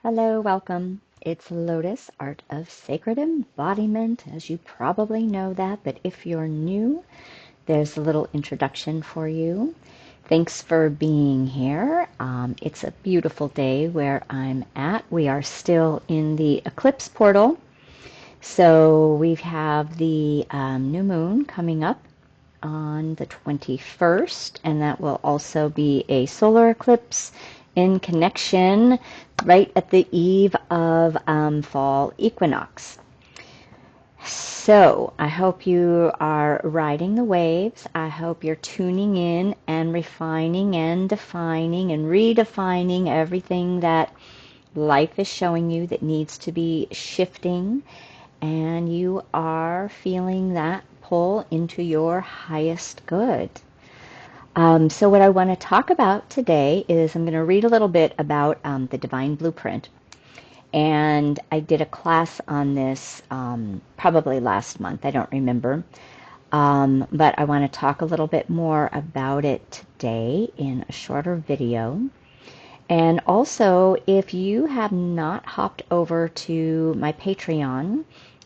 Hello, welcome. It's Lotus, Art of Sacred Embodiment, as you probably know that, but if you're new, there's a little introduction for you. Thanks for being here. It's a beautiful day where I'm at. We are still in the eclipse portal, so we have the new moon coming up on the 21st, and that will also be a solar eclipse in connection right at the eve of fall equinox. So I hope you are riding the waves. I hope you're tuning in and refining and defining and redefining everything that life is showing you that needs to be shifting, and you are feeling that pull into your highest good. So what I want to talk about today is I'm going to read a little bit about the Divine Blueprint. And I did a class on this probably last month. I don't remember. But I want to talk a little bit more about it today in a shorter video. And also, if you have not hopped over to my Patreon,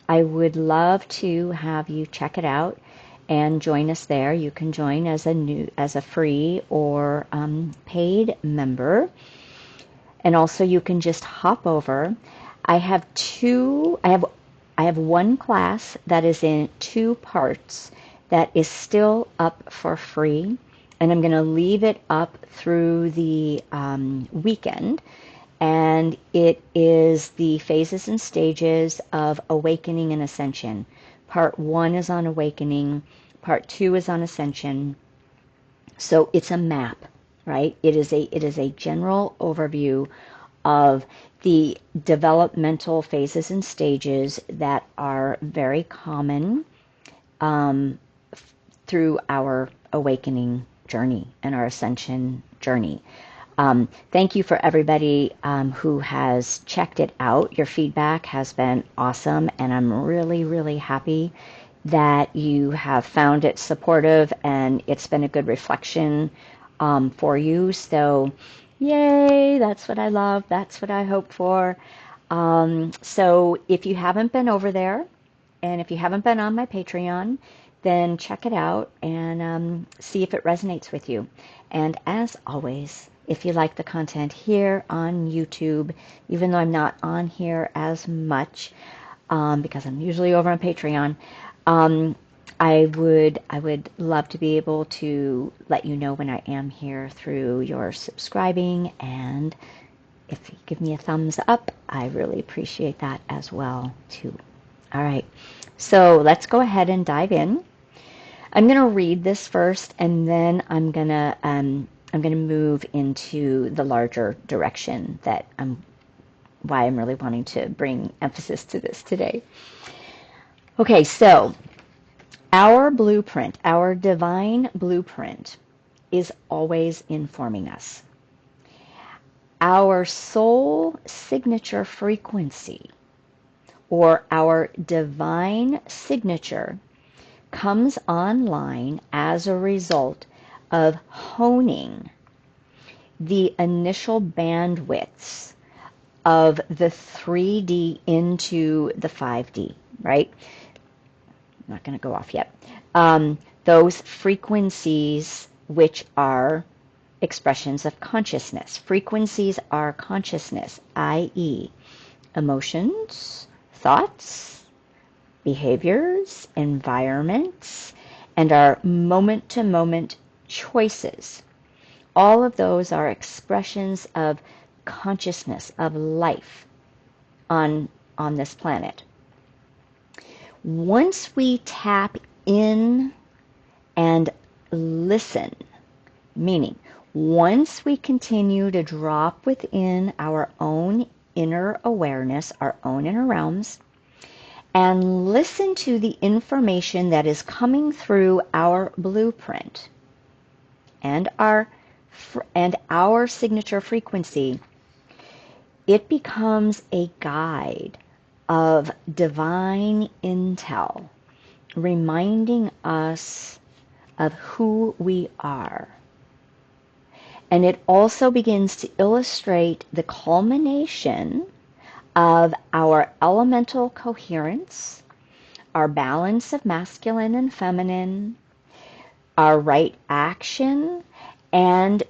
I would love to have you check it out and join us there. You can join as a free or paid member, and also you can just hop over. I have one class that is in 2 parts that is still up for free, and I'm going to leave it up through the weekend. And it is the phases and stages of awakening and ascension. Part 1 is on awakening, part 2 is on ascension. So it's a map, right? It is a general overview of the developmental phases and stages that are very common through our awakening journey and our ascension journey. Thank you for everybody who has checked it out. Your feedback has been awesome, and I'm really, really happy that you have found it supportive and it's been a good reflection for you. So, yay, that's what I love. That's what I hope for. So if you haven't been over there, and if you haven't been on my Patreon, then check it out and see if it resonates with you. And as always, if you like the content here on YouTube, even though I'm not on here as much because I'm usually over on Patreon, I would love to be able to let you know when I am here through your subscribing, and if you give me a thumbs up, I really appreciate that as well too. All right, so let's go ahead and dive in. I'm going to read this first, and then I'm going to move into the larger direction that why I'm really wanting to bring emphasis to this today. Okay, so our blueprint, our divine blueprint, is always informing us. Our soul signature frequency, or our divine signature, comes online as a result of honing the initial bandwidths of the 3D into the 5D, right? I'm not going to go off yet. Those frequencies, which are expressions of consciousness. Frequencies are consciousness, i.e., emotions, thoughts, behaviors, environments, and our moment-to-moment choices. All of those are expressions of consciousness, of life on this planet. Once we tap in and listen, meaning once we continue to drop within our own inner awareness, our own inner realms, and listen to the information that is coming through our blueprint and our signature frequency, it becomes a guide of divine intel, reminding us of who we are. And it also begins to illustrate the culmination of our elemental coherence, our balance of masculine and feminine, our right action, and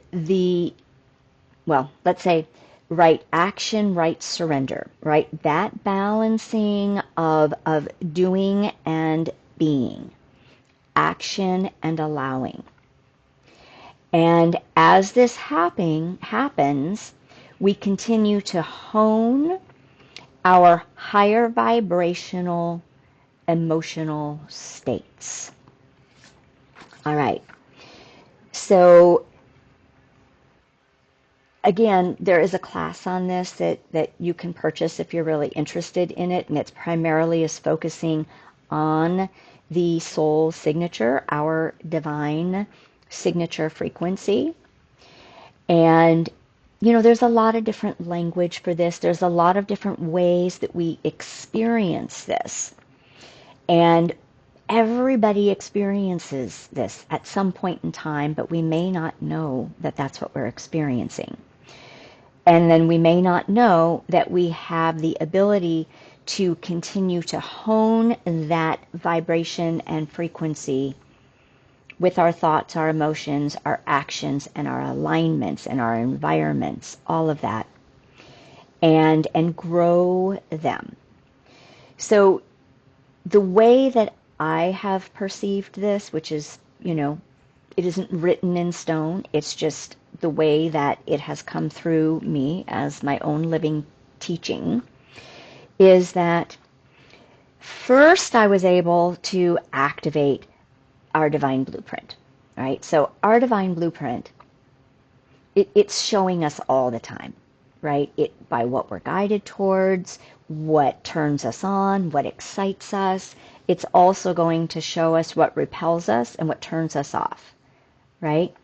let's say right action, right surrender, right? That balancing of doing and being, action and allowing. And as this happens, we continue to hone our higher vibrational emotional states. All right. So again, there is a class on this that you can purchase if you're really interested in it, and it's primarily is focusing on the soul signature, our divine signature frequency. And there's a lot of different language for this. There's a lot of different ways that we experience this. And everybody experiences this at some point in time, but we may not know that that's what we're experiencing. And then we may not know that we have the ability to continue to hone that vibration and frequency with our thoughts, our emotions, our actions, and our alignments and our environments, all of that, and grow them. So the way that I have perceived this, which is, it isn't written in stone, it's just the way that it has come through me as my own living teaching, is that first I was able to activate our divine blueprint, right? So our divine blueprint, it's showing us all the time, right? By what we're guided towards, what turns us on, what excites us. It's also going to show us what repels us and what turns us off, right?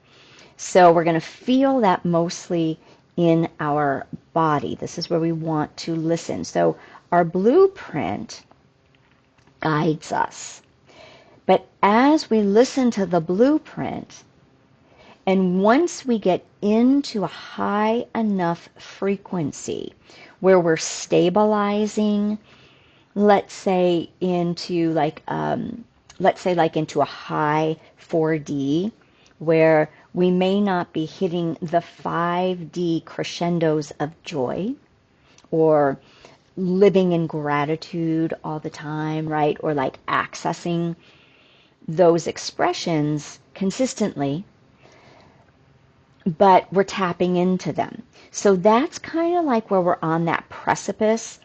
So we're going to feel that mostly in our body. This is where we want to listen. So our blueprint guides us. But as we listen to the blueprint, and once we get into a high enough frequency where we're stabilizing, let's say into into a high 4D, where we may not be hitting the 5D crescendos of joy or living in gratitude all the time, right? Or like accessing those expressions consistently, but we're tapping into them. So that's kind of like where we're on that precipice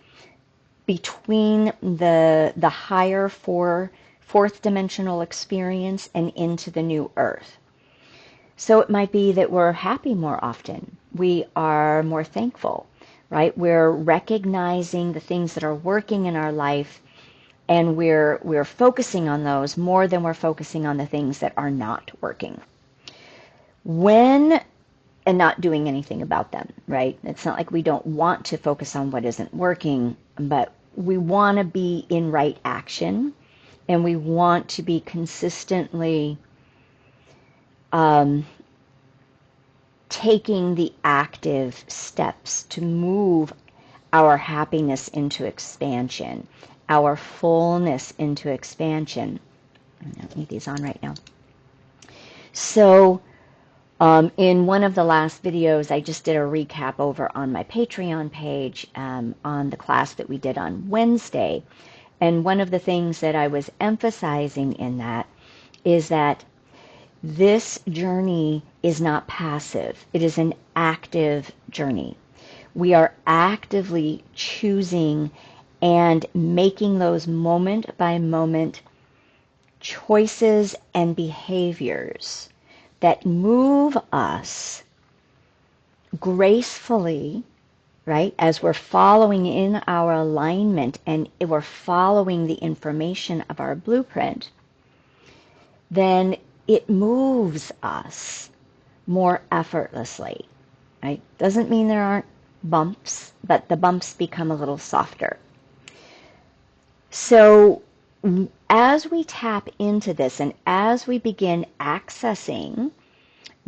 between the higher fourth dimensional experience and into the new earth. So it might be that we're happy more often. We are more thankful, right? We're recognizing the things that are working in our life, and we're focusing on those more than we're focusing on the things that are not working. And not doing anything about them, right? It's not like we don't want to focus on what isn't working, but we want to be in right action, and we want to be consistently taking the active steps to move our happiness into expansion, our fullness into expansion. I don't need these on right now. So in one of the last videos, I just did a recap over on my Patreon page on the class that we did on Wednesday. And one of the things that I was emphasizing in that is that this journey is not passive. It is an active journey. We are actively choosing and making those moment by moment choices and behaviors that move us gracefully, right, as we're following in our alignment and we're following the information of our blueprint, then it moves us more effortlessly, right? Doesn't mean there aren't bumps, but the bumps become a little softer. So as we tap into this and as we begin accessing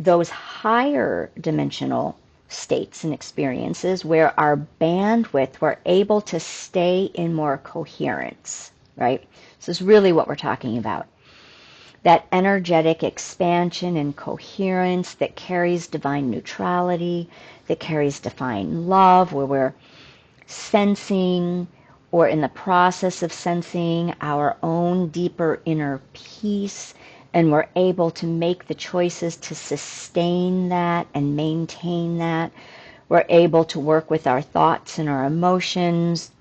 those higher dimensional states and experiences where our bandwidth, we're able to stay in more coherence, right? So this is really what we're talking about. That energetic expansion and coherence that carries divine neutrality, that carries divine love, where we're sensing or in the process of sensing our own deeper inner peace, and we're able to make the choices to sustain that and maintain that. We're able to work with our thoughts and our emotions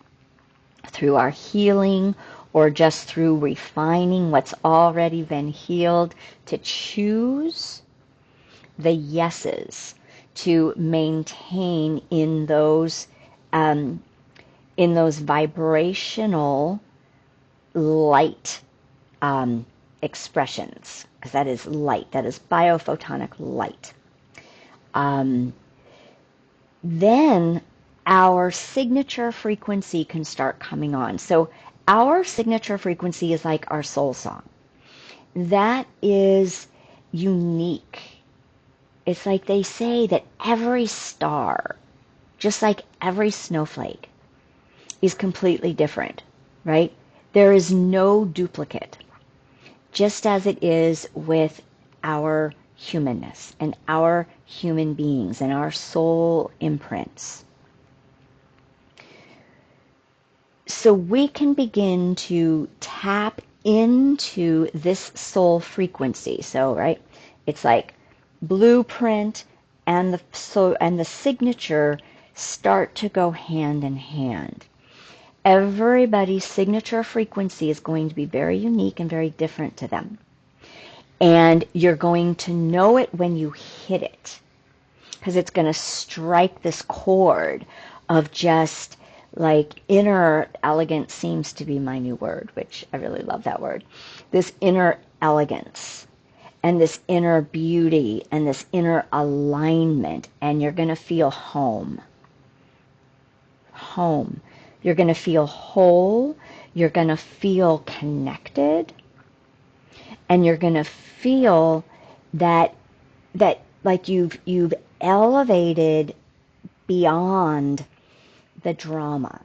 through our healing or just through refining what's already been healed, to choose the yeses, to maintain in those vibrational light expressions, because that is light, that is biophotonic light. Then our signature frequency can start coming on. So our signature frequency is like our soul song. That is unique. It's like they say that every star, just like every snowflake, is completely different, right? There is no duplicate, just as it is with our humanness and our human beings and our soul imprints. So we can begin to tap into this soul frequency. So, right, it's like blueprint and the signature start to go hand in hand. Everybody's signature frequency is going to be very unique and very different to them. And you're going to know it when you hit it, because it's going to strike this chord of just like inner elegance seems to be my new word, which I really love that word. This inner elegance and this inner beauty and this inner alignment, and you're going to feel home. Home. You're going to feel whole. You're going to feel connected. And you're going to feel that like you've elevated beyond the drama.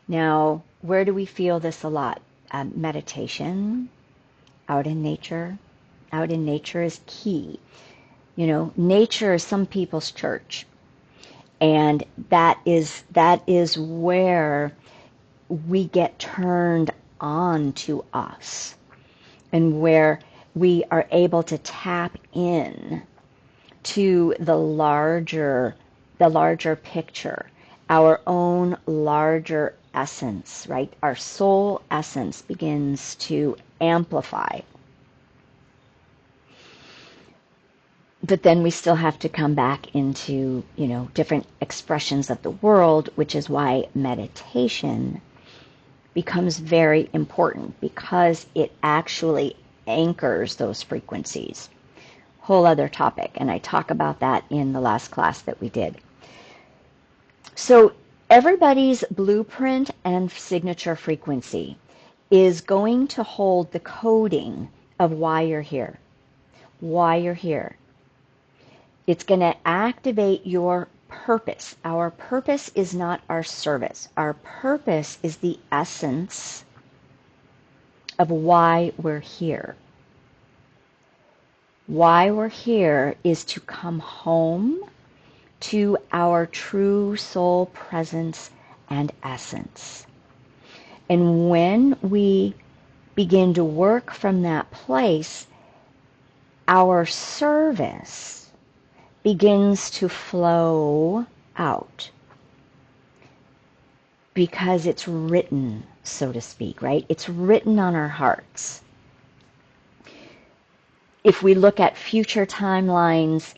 Now, where do we feel this a lot? Meditation, out in nature. Out in nature is key. You know, nature is some people's church. And that is where we get turned on to us, and where we are able to tap in to the larger picture, our own larger essence, right? Our soul essence begins to amplify. But then we still have to come back into, different expressions of the world, which is why meditation becomes very important, because it actually anchors those frequencies. Whole other topic, and I talk about that in the last class that we did. So everybody's blueprint and signature frequency is going to hold the coding of why you're here. Why you're here. It's going to activate your purpose. Our purpose is not our service. Our purpose is the essence of why we're here. Why we're here is to come home to our true soul presence and essence. And when we begin to work from that place, our service begins to flow out, because it's written, so to speak, right? It's written on our hearts. If we look at future timelines,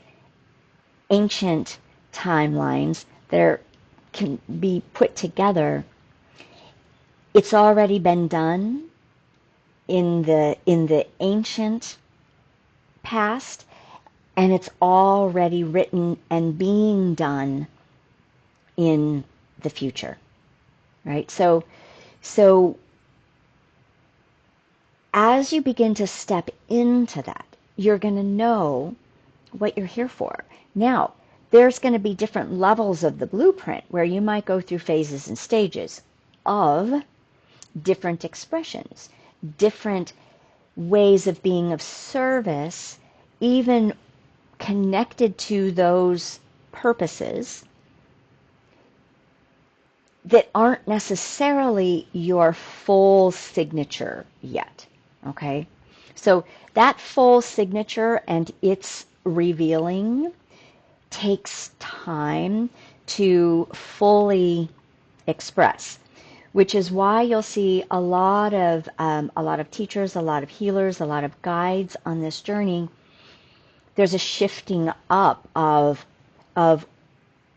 ancient timelines that can be put together, it's already been done in the ancient past, and it's already written and being done in the future, right? So as you begin to step into that, you're going to know what you're here for. Now, there's going to be different levels of the blueprint where you might go through phases and stages of different expressions, different ways of being of service, even connected to those purposes that aren't necessarily your full signature yet, okay? So that full signature and its revealing takes time to fully express, which is why you'll see a lot of teachers, a lot of healers, a lot of guides on this journey. There's a shifting up of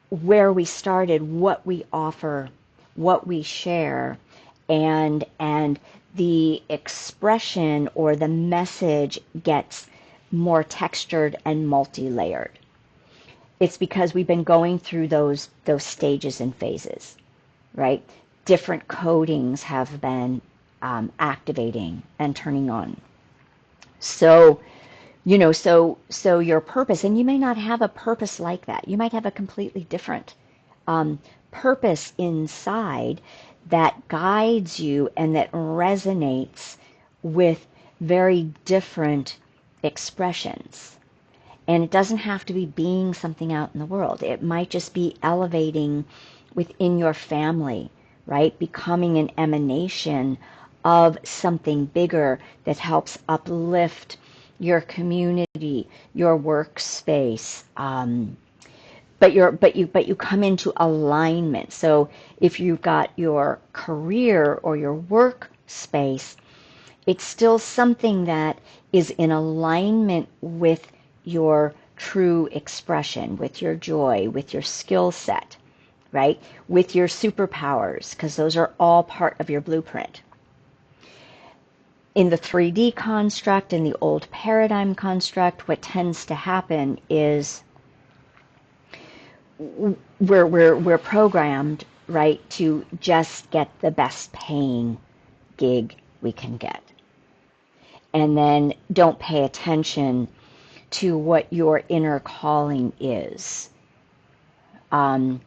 where we started, what we offer, what we share, and the expression or the message gets more textured and multi-layered. It's because we've been going through those stages and phases, right? Different codings have been activating and turning on. So, so your purpose, and you may not have a purpose like that. You might have a completely different purpose inside that guides you and that resonates with very different expressions. And it doesn't have to be being something out in the world. It might just be elevating within your family, right? Becoming an emanation of something bigger that helps uplift your community, your workspace. But you come into alignment. So if you've got your career or your workspace, it's still something that is in alignment with your true expression, with your joy, with your skill set, right? With your superpowers, because those are all part of your blueprint. In the 3D construct, in the old paradigm construct, what tends to happen is we're programmed, right, to just get the best paying gig we can get. And then don't pay attention to what your inner calling is. And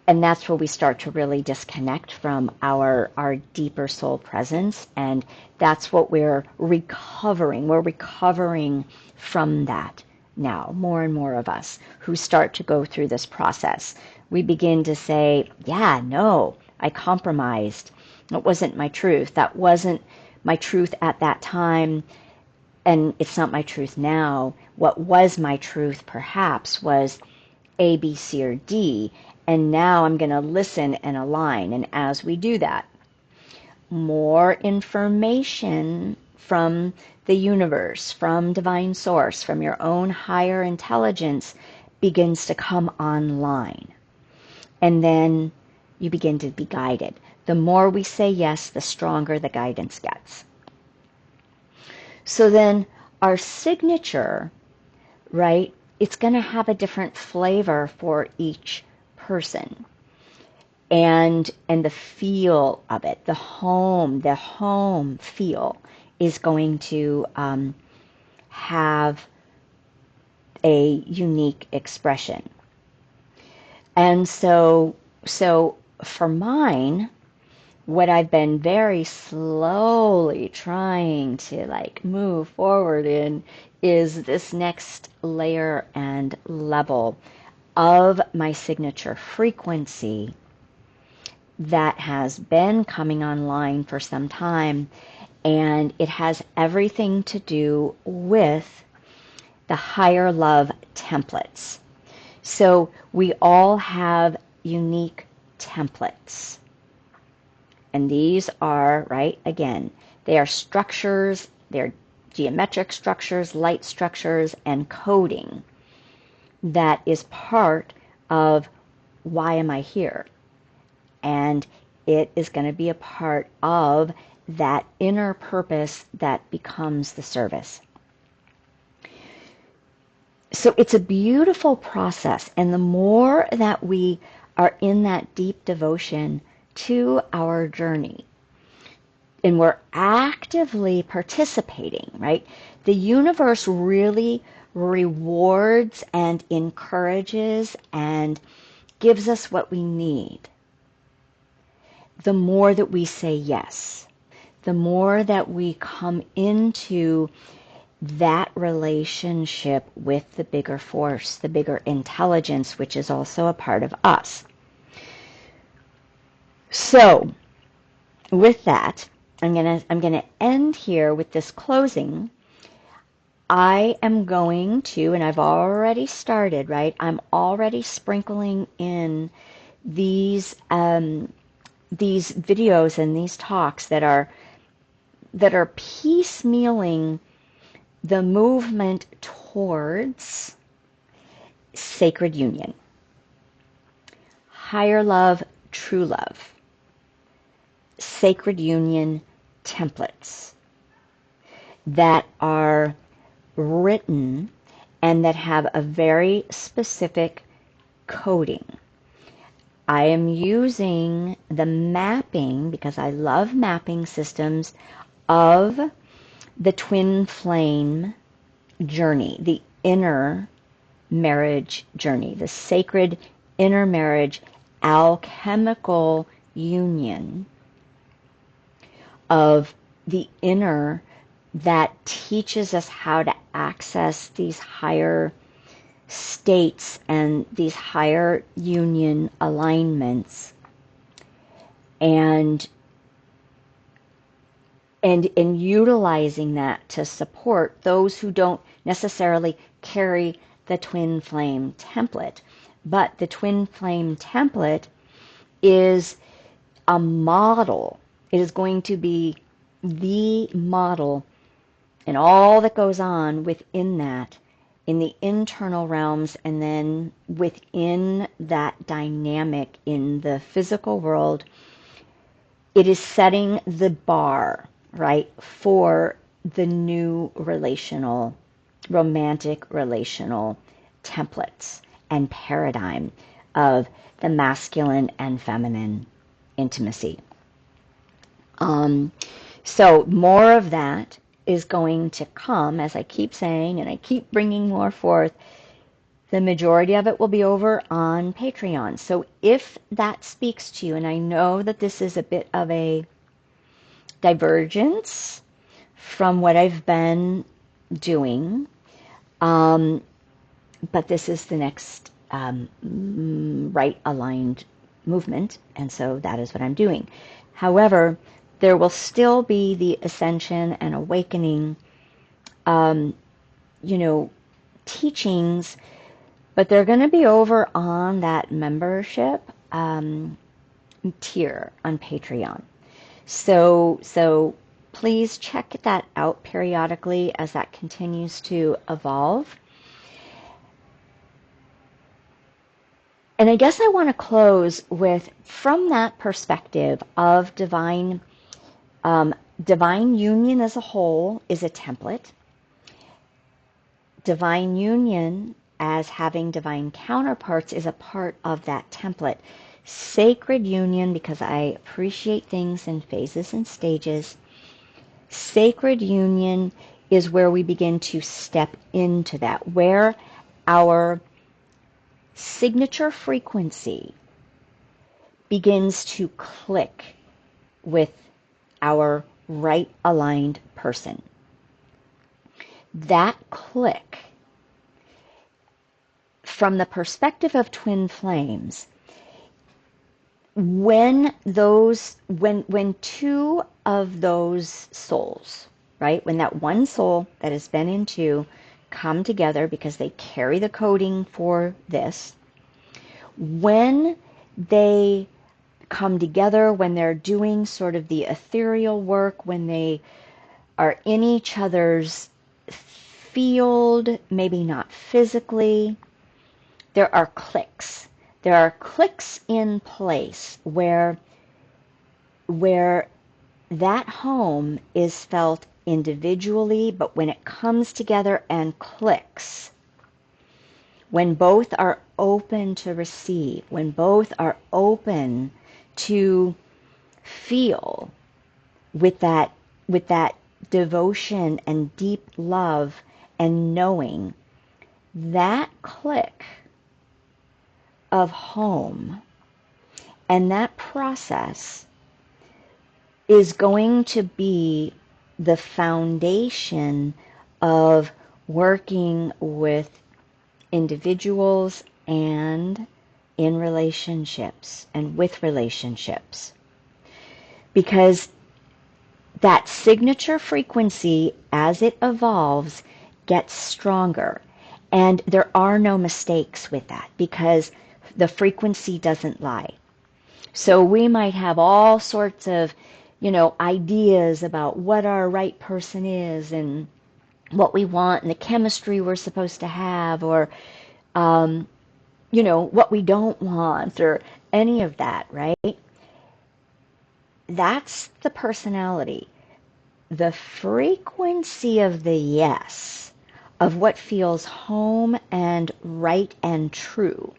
that's where we start to really disconnect from our deeper soul presence. And that's what we're recovering. We're recovering from that now, more and more of us who start to go through this process. We begin to say, yeah, no, I compromised. It wasn't my truth. That wasn't my truth at that time. And it's not my truth now. What was my truth perhaps was A, B, C, or D. And now I'm going to listen and align. And as we do that, more information from the universe, from divine source, from your own higher intelligence begins to come online. And then you begin to be guided. The more we say yes, the stronger the guidance gets. So then our signature, right, it's going to have a different flavor for each person. And the feel of it, the home feel is going to have a unique expression. And so for mine, what I've been very slowly trying to move forward in is this next layer and level of my signature frequency that has been coming online for some time, and it has everything to do with the higher love templates. So we all have unique templates. And these are, right, again, they are structures, they're geometric structures, light structures, and coding that is part of why am I here? And it is going to be a part of that inner purpose that becomes the service. So it's a beautiful process, and the more that we are in that deep devotion to our journey, and we're actively participating, right? The universe really rewards and encourages and gives us what we need, the more that we say yes, the more that we come into that relationship with the bigger force, the bigger intelligence, which is also a part of us. So, with that, I'm gonna end here with this closing. I am going to, and I've already started, right? I'm already sprinkling in these videos and these talks that are piecemealing the movement towards sacred union, higher love, true love, sacred union templates that are written and that have a very specific coding. I am using the mapping, because I love mapping systems, of the twin flame journey, the inner marriage journey, the sacred inner marriage alchemical union of the inner that teaches us how to access these higher states and these higher union alignments, and utilizing that to support those who don't necessarily carry the twin flame template. But the twin flame template is a model. It is going to be the model and all that goes on within that, in the internal realms, and then within that dynamic in the physical world. It is setting the bar, right, for the new romantic relational templates and paradigm of the masculine and feminine intimacy. So more of that is going to come, as I keep saying, and I keep bringing more forth. The majority of it will be over on Patreon. So if that speaks to you, and I know that this is a bit of a divergence from what I've been doing, but this is the next right aligned movement, and so that is what I'm doing. However, there will still be the ascension and awakening, teachings, but they're going to be over on that membership tier on Patreon. So please check that out periodically as that continues to evolve. And I guess I want to close with, from that perspective of divine union as a whole is a template. Divine union as having divine counterparts is a part of that template. Sacred union, because I appreciate things in phases and stages, sacred union is where we begin to step into that, where our signature frequency begins to click with our right aligned person. That click, from the perspective of twin flames, when two of those souls, right, when that one soul that has been in two come together because they carry the coding for this, when they come together, when they're doing sort of the ethereal work, when they are in each other's field, maybe not physically, there are clicks. There are clicks in place where that home is felt individually, but when it comes together and clicks, when both are open to receive, when both are open to feel with that devotion and deep love and knowing, that click of home and that process is going to be the foundation of working with individuals and in relationships and with relationships. Because that signature frequency, as it evolves, gets stronger. And there are no mistakes with that because the frequency doesn't lie. So we might have all sorts of, ideas about what our right person is and what we want and the chemistry we're supposed to have, or, what we don't want, or any of that, right? That's the personality. The frequency of the yes, of what feels home and right and true,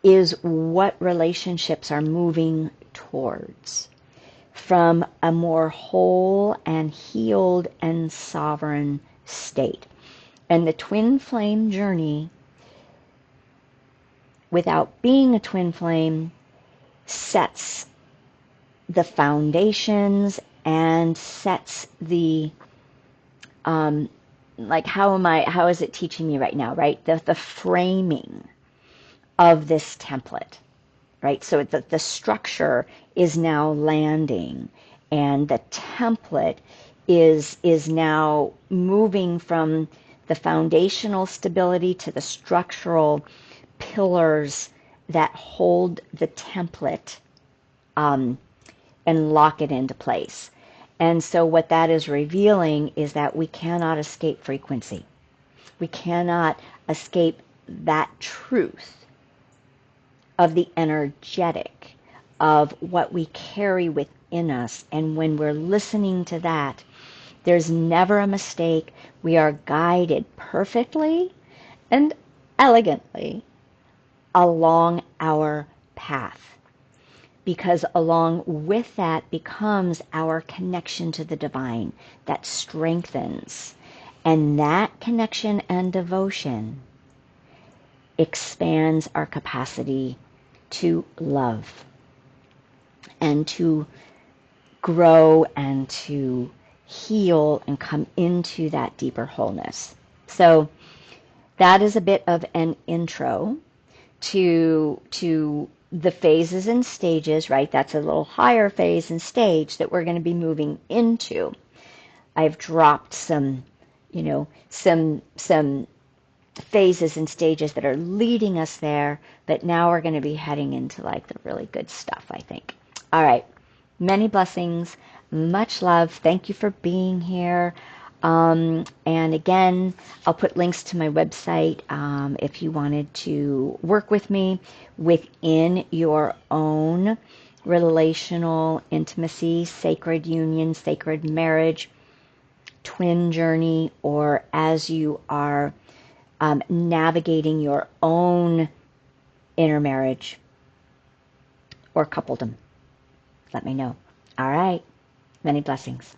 is what relationships are moving towards, from a more whole and healed and sovereign state. And the twin flame journey, without being a twin flame, sets the foundations and sets the how is it teaching me right now, right? The framing of this template, right? So the structure is now landing, and the template is now moving from the foundational stability to the structural pillars that hold the template and lock it into place. And so what that is revealing is that we cannot escape frequency. We cannot escape that truth of the energetic, of what we carry within us. And when we're listening to that, there's never a mistake. We are guided perfectly and elegantly along our path. Because along with that becomes our connection to the divine that strengthens. And that connection and devotion expands our capacity to love and to grow and to heal and come into that deeper wholeness. So that is a bit of an intro to the phases and stages, right? That's a little higher phase and stage that we're going to be moving into. I've dropped some phases and stages that are leading us there, but now we're going to be heading into like the really good stuff, I think. All right. Many blessings. Much love. Thank you for being here. And again, I'll put links to my website if you wanted to work with me within your own relational intimacy, sacred union, sacred marriage, twin journey, or as you are navigating your own intermarriage or coupledom. Let me know. All right. Many blessings.